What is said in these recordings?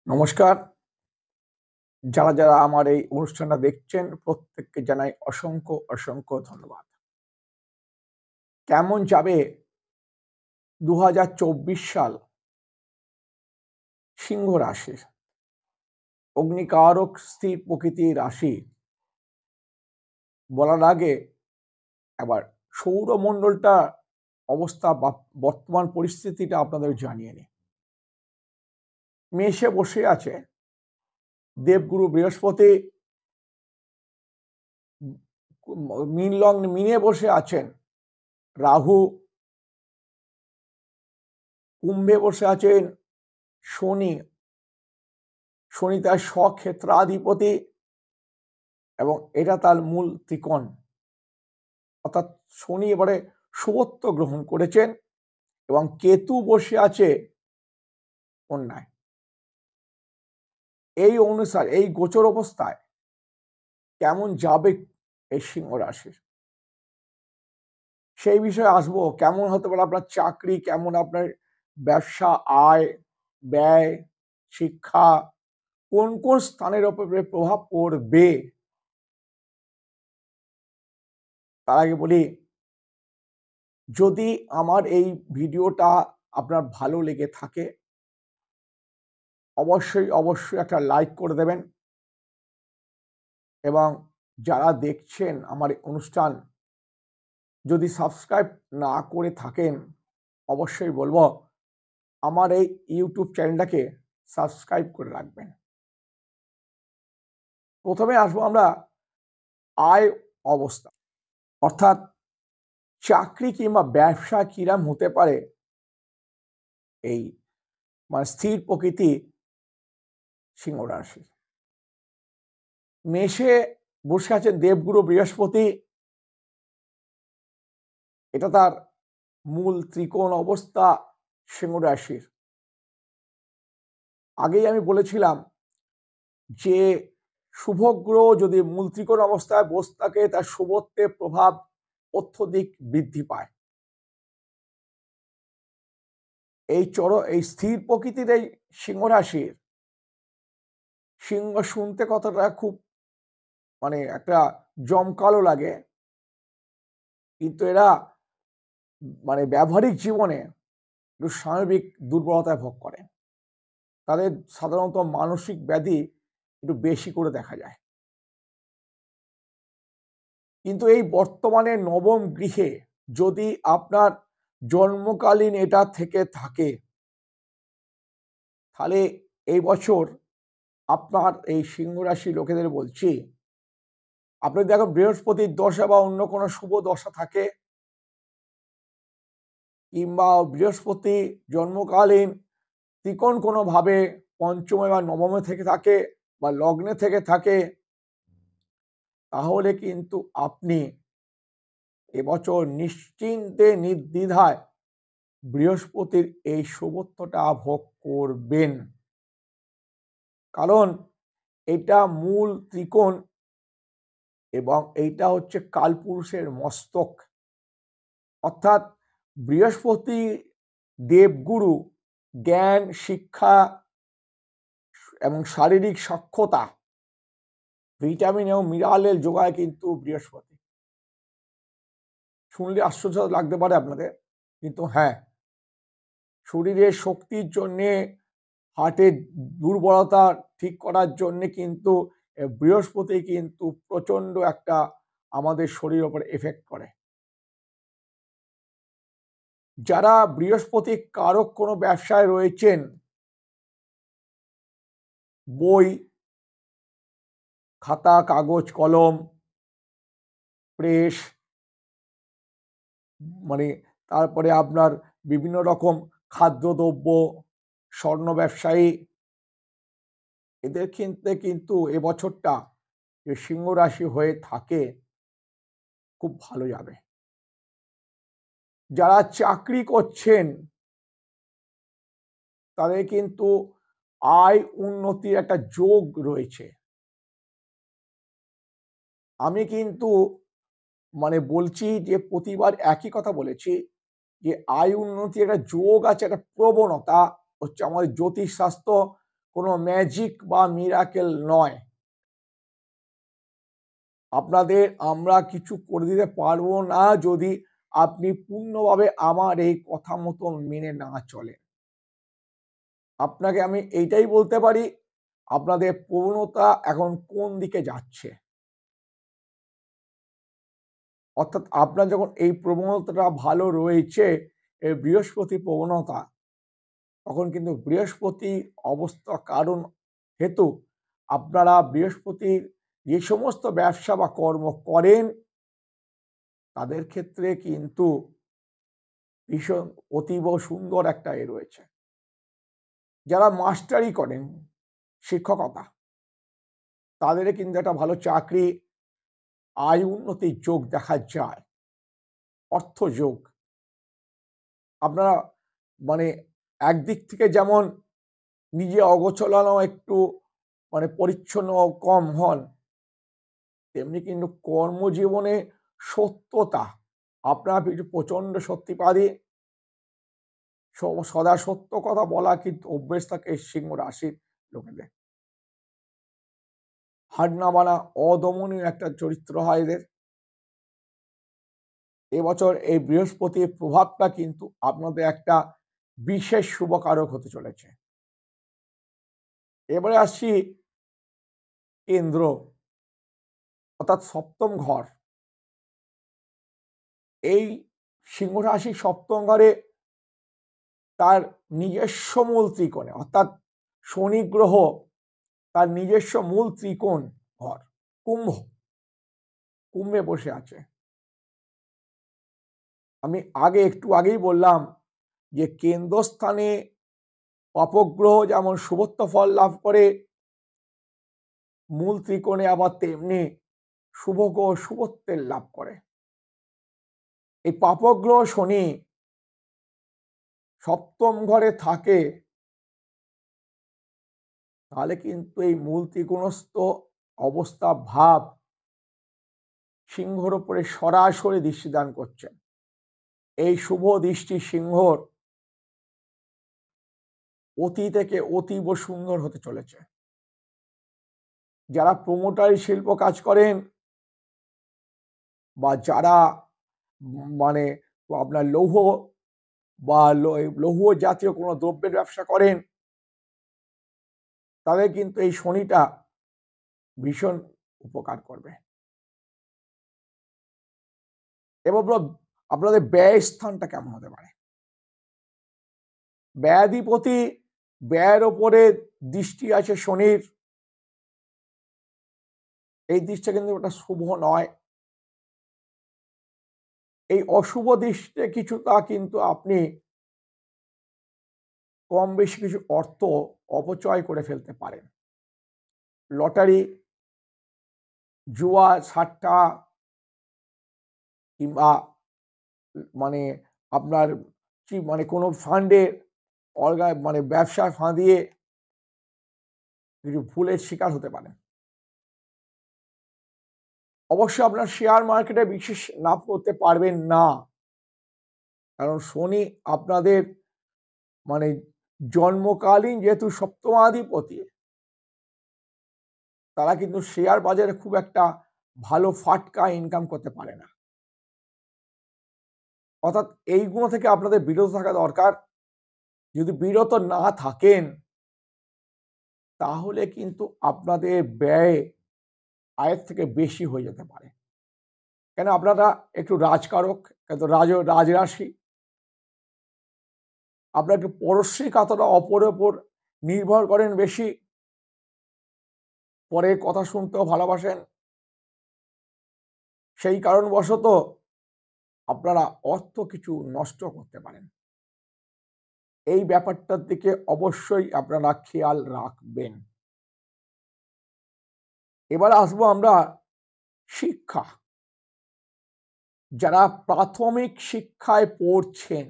নমস্কার। যারা যারা আমার এই অনুষ্ঠানটা দেখছেন প্রত্যেককে জানাই অসংখ্য অসংখ্য ধন্যবাদ। কেমন যাবে ২০২৪ সাল সিংহ রাশির অগ্নিকারক স্থির প্রকৃতির রাশি বলার আগে একবার সৌরমণ্ডলটা অবস্থা বা বর্তমান পরিস্থিতিটা আপনাদের জানিয়ে নিই। মেষে বসে আছে দেবগুরু বৃহস্পতি, মিনে বসে আছেন রাহু, কুম্ভে বসে আছেন শনি। শনি তার স্বক্ষেত্রাধিপতি এবং এটা তার মূল ত্রিকোণ, অর্থাৎ শনি এবারে শুভত্ব গ্রহণ করেছেন এবং কেতু বসে আছে কন্যায়। এই অনুসারে এই গোচর অবস্থায় কেমন যাবে এই সিংহ রাশির সেই বিষয়ে আসবো। কেমন হতে পারে আপনার চাকরি, কেমন আপনার ব্যবসা, আয় ব্যয়, শিক্ষা, কোন কোন স্থানের উপরে প্রভাব পড়বে। তার আগে বলি, যদি আমার এই ভিডিওটা আপনার ভালো লেগে থাকে অবশ্যই অবশ্যই একটা লাইক করে দেবেন এবং যারা দেখছেন আমার এই অনুষ্ঠান যদি সাবস্ক্রাইব না করে থাকেন অবশ্যই বলবো আমার এই ইউটিউব চ্যানেলটাকে সাবস্ক্রাইব করে রাখবেন। প্রথমে আসবো আমরা আয় অবস্থা, অর্থাৎ চাকরি কিংবা ব্যবসা কিরাম হতে পারে এই স্থির প্রকৃতি সিংহ রাশি। মেষে বসে আছেন দেবগুরু বৃহস্পতি, এটা তার মূল ত্রিকোণ অবস্থা সিংহ রাশির। আগেই আমি বলেছিলাম যে শুভ গ্রহ যদি মূল ত্রিকোণ অবস্থায় বসে থাকে তার শুভত্বের প্রভাব অত্যধিক বৃদ্ধি পায়। এই স্থির প্রকৃতির এই সিংহ রাশির সিংহ শুনতে কথাটা খুব একটা জমকালো লাগে, কিন্তু এরা ব্যবহারিক জীবনে একটু স্বাভাবিক দুর্বলতায় ভোগ করে। তাদের সাধারণত মানসিক ব্যাধি একটু বেশি করে দেখা যায়। কিন্তু এই বর্তমানে নবম গৃহে যদি আপনার জন্মকালীন এটা থেকে থাকে তাহলে এই বছর আপনার এই সিংহ রাশি লোকেদের বলছি, আপনি দেখো বৃহস্পতির দশা বা অন্য কোনো শুভ দশা থাকে কিংবা বৃহস্পতি জন্মকালীন ত্রিকোণ কোনোভাবে পঞ্চমে বা নবমে থেকে থাকে বা লগ্নে থেকে থাকে, তাহলে কিন্তু আপনি এবছর নিশ্চিন্তে নির্দ্বিধায় বৃহস্পতির এই শুভত্বটা ভোগ করবেন। কারণ এটা মূল ত্রিকোণ এবং এইটা হচ্ছে কালপুরুষের মস্তক, অর্থাৎ বৃহস্পতি দেবগুরু জ্ঞান, শিক্ষা এবং শারীরিক সক্ষমতা, ভিটামিন এবং মিনারেল যোগায় কিন্তু বৃহস্পতি। শুনলে আশ্চর্য লাগতে পারে আপনাদের, কিন্তু হ্যাঁ, শরীরের শক্তির জন্যে, হার্টের দুর্বলতা ঠিক করার জন্যে কিন্তু বৃহস্পতি কিন্তু প্রচণ্ড একটা আমাদের শরীরের ওপর এফেক্ট করে। যারা বৃহস্পতি কারক কোনো ব্যবসায় রয়েছেন, বই, খাতা, কাগজ, কলম, প্রেস, তারপরে আপনার বিভিন্ন রকম খাদ্যদ্রব্য, স্বর্ণ ব্যবসায়ী, এদের ক্ষেত্রে কিন্তু এবছরটা যে সিংহ রাশি হয়ে থাকে খুব ভালো যাবে। যারা চাকরি করছেন তাদের কিন্তু আয় উন্নতির একটা যোগ রয়েছে। আমি কিন্তু বলছি যে প্রতিবার একই কথা বলেছি যে আয় উন্নতির একটা যোগ আছে, একটা প্রবণতা হচ্ছে আমাদের জ্যোতিষশাস্ত্র কোনো ম্যাজিক বা মিরাকেল নয়। আপনাদের আমরা কিছু করে দিতে পারবো না যদি আপনি পূর্ণভাবে আমার এই কথা মতো মেনে না চলেন। আপনাকে আমি এইটাই বলতে পারি, আপনাদের প্রবণতা এখন কোন দিকে যাচ্ছে। অর্থাৎ আপনার যখন এই প্রবণতাটা ভালো রয়েছে, এই বৃহস্পতি প্রবণতা, তখন কিন্তু বৃহস্পতি অবস্থা কারণ হেতু আপনারা বৃহস্পতির যে সমস্ত ব্যবসা বা কর্ম করেন, তাদের ক্ষেত্রে কিন্তু ভীষণ অতীব সুন্দর একটা রয়েছে। যারা মাস্টারি করেন, শিক্ষকতা, তাদের কিন্তু একটা ভালো চাকরি, আয় উন্নতির যোগ দেখা যায়, অর্থ যোগ। আপনারা মানে একদিক থেকে যেমন নিজে অগোছালো একটু পরিচ্ছন্ন কম হন, তেমনি কিন্তু কর্মজীবনে সত্যতা, আপনার প্রচন্ড সত্যিবাদী, সদা সত্য কথা বলা কিন্তু অভ্যেস থাকে সিংহ রাশির লোকেদের। হার না মানা অদমনীয় একটা চরিত্র হয় এদের। এবছর এই বৃহস্পতির প্রভাবটা কিন্তু আপনাদের একটা বিশেষ শুভকারক হতে চলেছে। এবারে আসছি কেন্দ্র, অর্থাৎ সপ্তম ঘর। এই সিংহ রাশি সপ্তম ঘরে তার নিজস্ব মূল ত্রিকোণে, অর্থাৎ শনি গ্রহ তার নিজস্ব মূল ত্রিকোণ ঘর কুম্ভ, কুম্ভে বসে আছে। আমি একটু আগেই বললাম যে কেন্দ্রস্থানে অপগ্রহ যেমন শুভত্ব ফল লাভ করে, মূল ত্রিকোণে আবার তেমনি শুভগ্রহ শুভত্বের লাভ করে। এই পাপগ্রহ শনি সপ্তম ঘরে থাকে, তাহলে কিন্তু এই মূল ত্রিকোণস্থ অবস্থা ভাব সিংহর উপরে সরাসরি দৃষ্টিদান করছেন। এই শুভ দৃষ্টি সিংহর অতি থেকে অতীব সুন্দর হতে চলেছে। যারা প্রমোটারি শিল্প কাজ করেন বা যারা মানে আপনার লৌহ বা লৌহ জাতীয় কোনো দ্রব্যের ব্যবসা করেন, তাদের কিন্তু এই শনিটা ভীষণ উপকার করবে। এবং আপনাদের ব্যয় স্থানটা কেমন হতে পারে? ব্যয়াধিপতি, ব্যয়ের ওপরে দৃষ্টি আছে শনির, এই দৃষ্টিটা কিন্তু ওটা শুভ নয়। এই অশুভ দৃষ্টিতে কিছুটা কিন্তু আপনি কম বেশি কিছু অর্থ অপচয় করে ফেলতে পারেন। লটারি, জুয়া, সাট্টা কিংবা মানে আপনার কি কোনো ফান্ডে ব্যবসায় ফাঁদিয়ে কিছু ভুলের শিকার হতে পারেন। অবশ্যই আপনার শেয়ার মার্কেটে বিশেষ লাভ করতে পারবেন না, কারণ শনি আপনাদের জন্মকালীন যেহেতু সপ্তমাধিপতি, তারা কিন্তু শেয়ার বাজারে খুব একটা ভালো ফাটকা ইনকাম করতে পারে না। অর্থাৎ এইগুলো থেকে আপনাদের বিরত থাকা দরকার। যদি বিরত না থাকেন, তাহলে কিন্তু আপনাদের ব্যয় আয়ের থেকে বেশি হয়ে যেতে পারে। কেন আপনারা একটু রাজকারক, কিন্তু রাজরাশি, আপনার একটু পরশ্রীকাতরা, অপরের ওপর নির্ভর করেন বেশি, পরের কথা শুনতেও ভালোবাসেন। সেই কারণবশত আপনারা অর্থ কিছু নষ্ট করতে পারেন। এই ব্যাপারটার দিকে অবশ্যই আপনারা খেয়াল রাখবেন। এবার আসবো আমরা শিক্ষা। যারা প্রাথমিক শিক্ষায় পড়ছেন,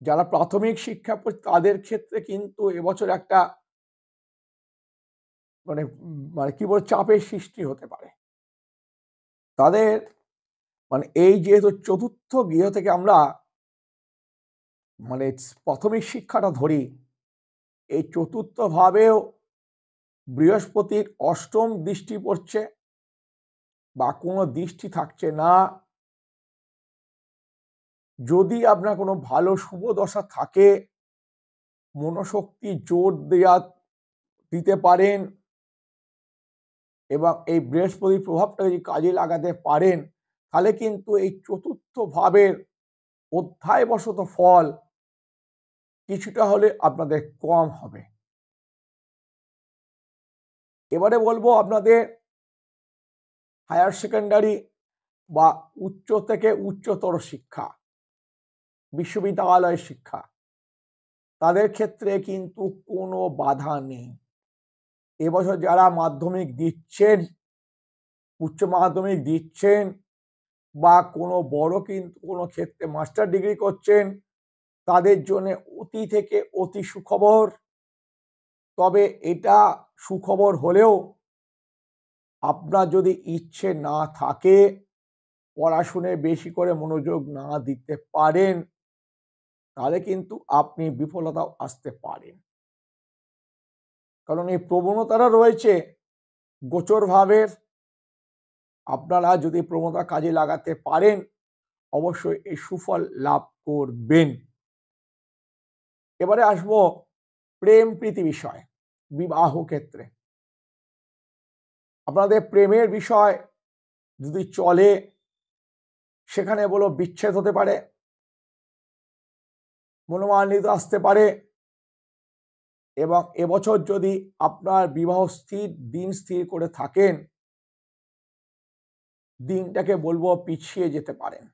যারা প্রাথমিক শিক্ষা তাদের ক্ষেত্রে কিন্তু এবছর একটা কি বলে চাপের সৃষ্টি হতে পারে। তাদের এই যেহেতু চতুর্থ গৃহ থেকে আমরা প্রাথমিক শিক্ষাটা ধরি, এই চতুর্থ ভাবেও বৃহস্পতির অষ্টম দৃষ্টি পড়ছে বা কোনো দৃষ্টি থাকছে না। যদি আপনার কোনো ভালো শুভ দশা থাকে, মনোশক্তি জোর দিতে পারেন এবং এই বৃহস্পতির প্রভাবটা যদি কাজে লাগাতে পারেন, তাহলে কিন্তু এই চতুর্থ ভাবের অধ্যায়বশত ফল কিছুটা হলে আপনাদের কম হবে। এবারে বলবো আপনাদের হায়ার সেকেন্ডারি বা উচ্চ থেকে উচ্চতর শিক্ষা, বিশ্ববিদ্যালয়ের শিক্ষা, তাদের ক্ষেত্রে কিন্তু কোনো বাধা নেই। এবছর যারা মাধ্যমিক দিচ্ছেন, উচ্চ মাধ্যমিক দিচ্ছেন বা কোনো বড় কিন্তু কোনো ক্ষেত্রে মাস্টার ডিগ্রি করছেন, তাদের জন্য অতি থেকে অতি সুখবর। তবে এটা সুখবর হলেও আপনার যদি ইচ্ছে না থাকে, পড়াশোনায় বেশি করে মনোযোগ না দিতে পারেন, তাহলে কিন্তু আপনি বিফলতাও আসতে পারেন। কারণ এই প্রবণতাটা রয়েছে গোচর ভাবের। আপনারা যদি প্রবণতা কাজে লাগাতে পারেন, অবশ্যই এই সুফল লাভ করবেন। এবারে আসবো প্রেম প্রীতি বিষয়, বিবাহ ক্ষেত্রে। আপনাদের প্রেমের বিষয় যদি চলে, সেখানে বলো বিচ্ছেদ হতে পারে, মনোমালিন্য আসতে পারে এবং এবছর যদি আপনার বিবাহ দিন স্থির করে থাকেন, দিনটাকে বলবো পিছিয়ে যেতে পারেন।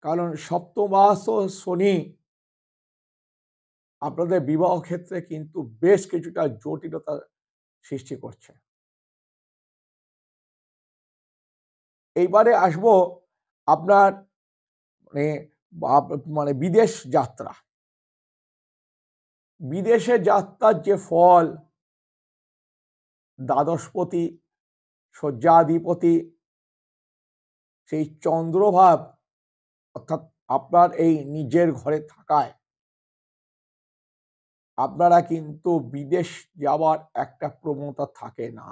কারণ সপ্তমাস শনি আপনাদের বিবাহ ক্ষেত্রে কিন্তু বেশ কিছুটা জটিলতা সৃষ্টি করছে। এইবারে আসবো আপনার মানে মানে বিদেশ যাত্রা। বিদেশে যাত্রার যে ফল, দ্বাদশপতি, শয্যাধিপতি, সেই চন্দ্রভাব অর্থাৎ আপনার এই নিজের ঘরে থাকায় আপনারা কিন্তু বিদেশ যাওয়ার একটা প্রবণতা থাকে না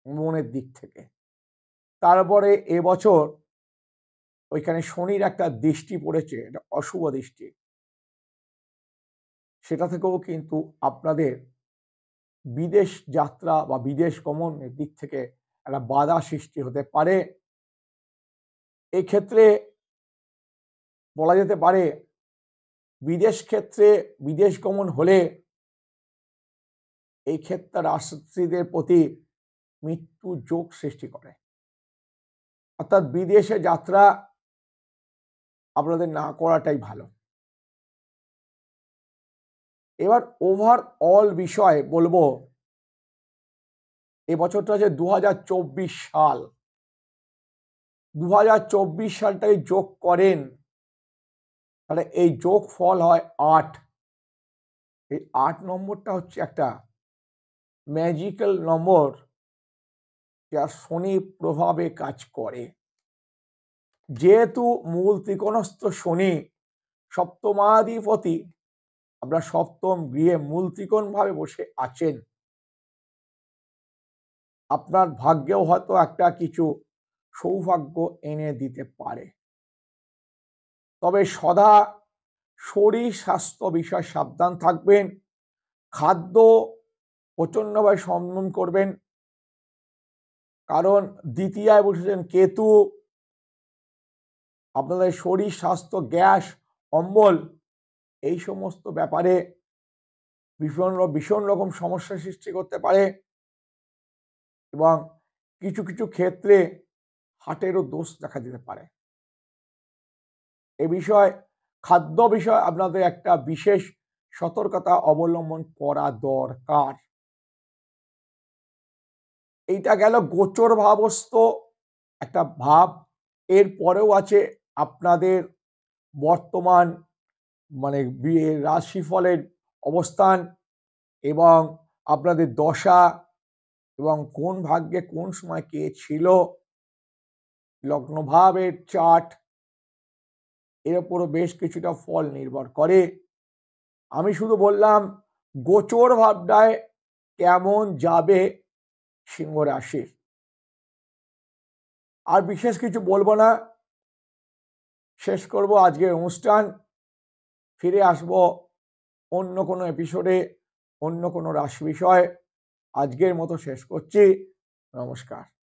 মনের দিক থেকে। তারপরে এবছর ওইখানে শনির একটা দৃষ্টি পড়েছে, এটা অশুভ দৃষ্টি। সেটা থেকেও কিন্তু আপনাদের বিদেশ যাত্রা বা বিদেশ গমনের দিক থেকে একটা বাধা সৃষ্টি হতে পারে। এই ক্ষেত্রে বলা যেতে পারে বিদেশ ক্ষেত্রে বিদেশ গমন হলে এই ক্ষেত্রে রাশিদের প্রতি মৃত্যু যোগ সৃষ্টি করে। অর্থাৎ বিদেশে যাত্রা আপনাদের না করাটাই ভালো। এবার ওভারঅল বিষয়ে বলবো, এবছরটা হচ্ছে 2024 সাল। 2024 সালটাকে যোগ করেন, তাহলে এই যোগ ফল হয় 8। এই 8 নম্বরটা হচ্ছে একটা ম্যাজিক্যাল নম্বর, যা শনি প্রভাবে কাজ করে। যেহেতু মূল ত্রিকোণস্থ শনি সপ্তমাধিপতি, আপনার সপ্তম গৃহে মূল ত্রিকোণ ভাবে বসে আছেন, আপনার ভাগ্যেও হয়তো একটা কিছু সৌভাগ্য এনে দিতে পারে। তবে সদা শরীর স্বাস্থ্য বিষয়ে সাবধান থাকবেন। খাদ্য প্রচন্ডভাবে সংযম করবেন, কারণ দ্বিতীয়ায় বসেছেন কেতু। আপনাদের শরীর স্বাস্থ্য, গ্যাস, অম্বল, এই সমস্ত ব্যাপারে ভীষণ রকম সমস্যা সৃষ্টি করতে পারে এবং কিছু কিছু ক্ষেত্রে হার্টেরও দোষ দেখা দিতে পারে। এ বিষয় খাদ্য বিষয়ে আপনাদের একটা বিশেষ সতর্কতা অবলম্বন করা দরকার। এইটা গেল গোচর ভাবস্থ একটা ভাব। এর পরেও আছে আপনাদের বর্তমান মানে রাশিফলের অবস্থান এবং আপনাদের দশা এবং কোন ভাগ্যে কোন সময় কে ছিল, লগ্নভাবের চার্ট, এর উপরও বেশ কিছুটা ফল নির্ভর করে। আমি শুধু বললাম গোচর ভাবটায় কেমন যাবে সিংহ রাশির। আর বিশেষ কিছু বলবো না, শেষ করব আজকের অনুষ্ঠান। ফিরে আসব অন্য কোনো এপিসোডে, অন্য কোনো রাশি বিষয়। আজকের মতো শেষ করছি। নমস্কার।